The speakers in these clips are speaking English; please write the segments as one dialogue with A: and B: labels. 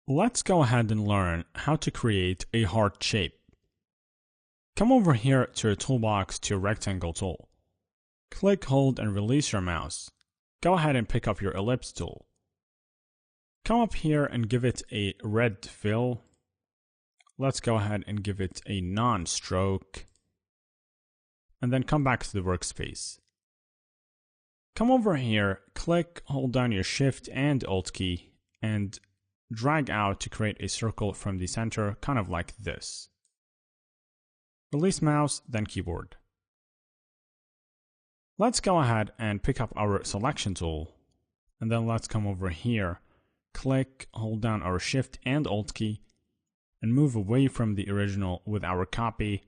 A: Let's go ahead and learn how to create a heart shape. Come over here to your toolbox to your rectangle tool. Click, hold, and release your mouse. Go ahead and pick up your ellipse tool. Come up here and give it a red fill. Let's go ahead and give it a non-stroke. And then come back to the workspace. Come over here, click, hold down your Shift and Alt key, and drag out to create a circle from the center, kind of like this. Release mouse, then keyboard. Let's go ahead and pick up our selection tool, and then let's come over here, click, hold down our Shift and Alt key, and move away from the original with our copy,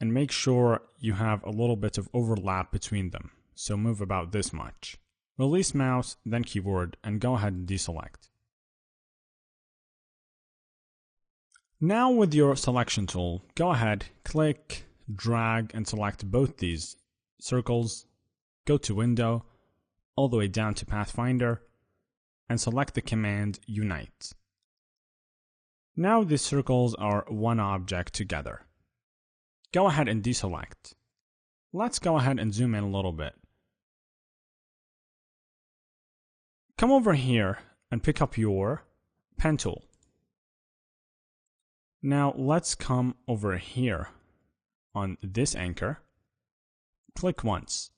A: and make sure you have a little bit of overlap between them, so move about this much. Release mouse, then keyboard, and go ahead and deselect. Now with your selection tool, go ahead, click, drag, and select both these circles, go to Window, all the way down to Pathfinder, and select the command Unite. Now these circles are one object together. Go ahead and deselect. Let's go ahead and zoom in a little bit. Come over here and pick up your pen tool. Now let's come over here on this anchor, click once,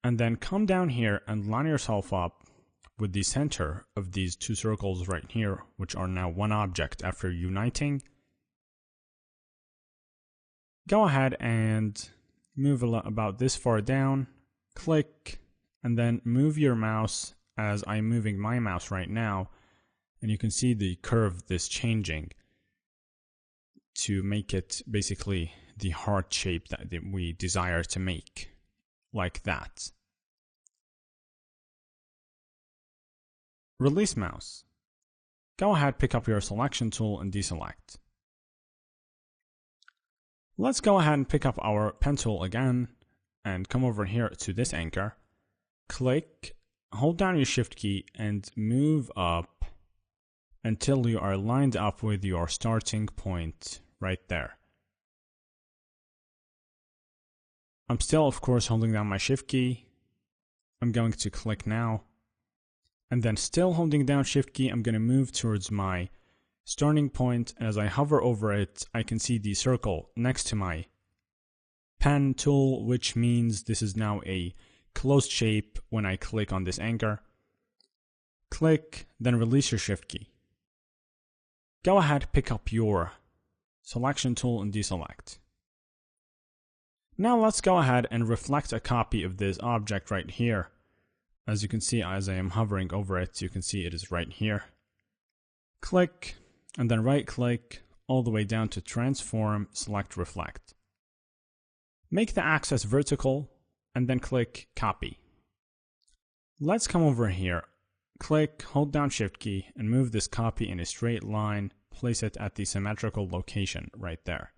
A: and then come down here and line yourself up with the center of these two circles right here, which are now one object after uniting. Go ahead and move about this far down, click, and then move your mouse as I'm moving my mouse right now, and you can see the curve this changing to make it basically the heart shape that we desire to make, like that. Release mouse. Go ahead, pick up your selection tool and deselect. Let's go ahead and pick up our pen tool again and come over here to this anchor. Click, hold down your Shift key and move up until you are lined up with your starting point right there. I'm still, of course, holding down my Shift key. I'm going to click now. And then still holding down Shift key, I'm going to move towards my starting point. As I hover over it, I can see the circle next to my pen tool, which means this is now a closed shape when I click on this anchor. Click, then release your Shift key. Go ahead, pick up your selection tool and deselect. Now let's go ahead and reflect a copy of this object right here. As you can see, as I am hovering over it, you can see it is right here. Click, and then right click all the way down to Transform, select Reflect. Make the axis vertical, and then click Copy. Let's come over here, click, hold down Shift key, and move this copy in a straight line. Place it at the symmetrical location right there.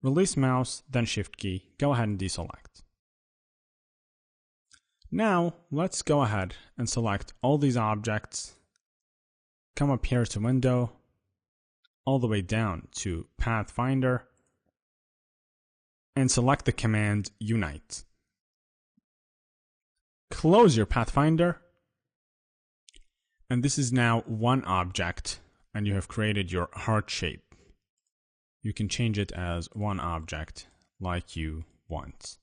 A: Release mouse, then Shift key, go ahead and deselect. Now, let's go ahead and select all these objects, come up here to Window, all the way down to Pathfinder, and select the command Unite. Close your Pathfinder, and this is now one object, and you have created your heart shape. You can change it as one object like you want.